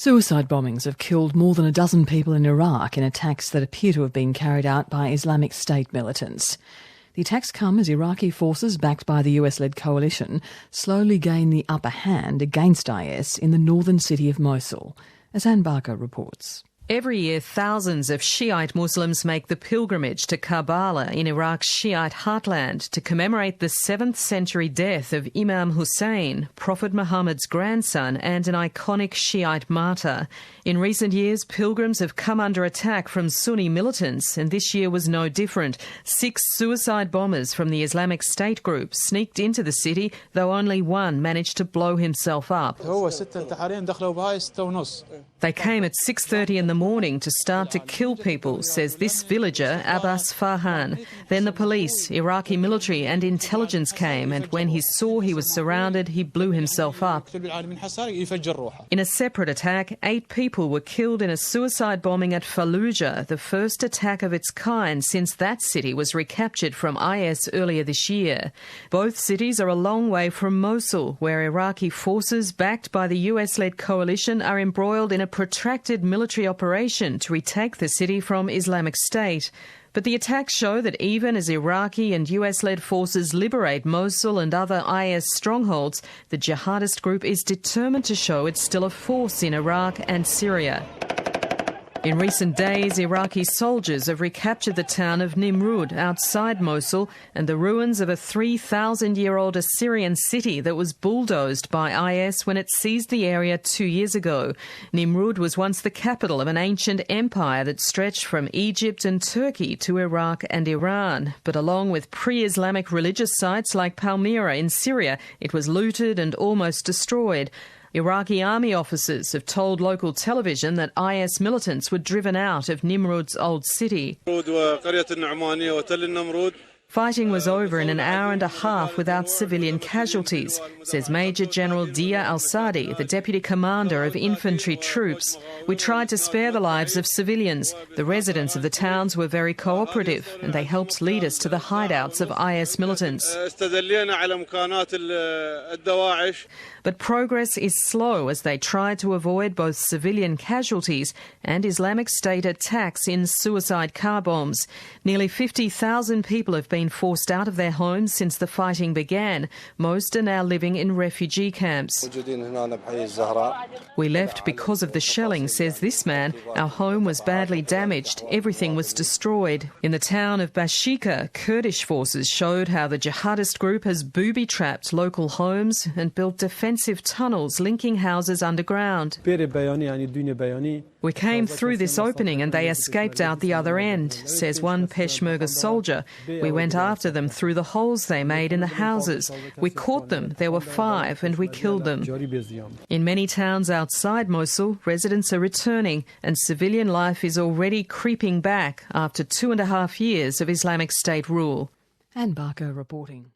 Suicide bombings have killed more than a dozen people in Iraq in attacks that appear to have been carried out by Islamic State militants. The attacks come as Iraqi forces, backed by the US-led coalition, slowly gain the upper hand against IS in the northern city of Mosul, as Ann Barker reports. Every year, thousands of Shiite Muslims make the pilgrimage to Karbala in Iraq's Shiite heartland to commemorate the 7th century death of Imam Hussein, Prophet Muhammad's grandson and an iconic Shiite martyr. In recent years, pilgrims have come under attack from Sunni militants, and this year was no different. 6 suicide bombers from the Islamic State group sneaked into the city, though only one managed to blow himself up. They came at 6:30 in the morning to start to kill people, says this villager, Abbas Farhan. Then the police, Iraqi military and intelligence came, and when he saw he was surrounded, he blew himself up. In a separate attack, 8 people were killed in a suicide bombing at Fallujah, the first attack of its kind since that city was recaptured from IS earlier this year. Both cities are a long way from Mosul, where Iraqi forces, backed by the US-led coalition, are embroiled in a protracted military operation to retake the city from Islamic State. But the attacks show that even as Iraqi and US-led forces liberate Mosul and other IS strongholds, the jihadist group is determined to show it's still a force in Iraq and Syria. In recent days, Iraqi soldiers have recaptured the town of Nimrud outside Mosul and the ruins of a 3,000-year-old Assyrian city that was bulldozed by IS when it seized the area 2 years ago. Nimrud was once the capital of an ancient empire that stretched from Egypt and Turkey to Iraq and Iran. But along with pre-Islamic religious sites like Palmyra in Syria, it was looted and almost destroyed. Iraqi army officers have told local television that IS militants were driven out of Nimrud's old city. Fighting was over in an hour and a half without civilian casualties, says Major General Dia al-Sadi, the deputy commander of infantry troops. We tried to spare the lives of civilians. The residents of the towns were very cooperative, and they helped lead us to the hideouts of IS militants. But progress is slow as they try to avoid both civilian casualties and Islamic State attacks in suicide car bombs. Nearly 50,000 people have been forced out of their homes since the fighting began. Most are now living in refugee camps. We left because of the shelling, says this man. Our home was badly damaged. Everything was destroyed. In the town of Bashika, Kurdish forces showed how the jihadist group has booby-trapped local homes and built defensive tunnels linking houses underground. We came through this opening and they escaped out the other end, says one Peshmerga soldier. We went after them through the holes they made in the houses. We caught them. There were 5 and we killed them. In many towns outside Mosul, residents are returning and civilian life is already creeping back after 2.5 years of Islamic State rule. Ann Barker reporting.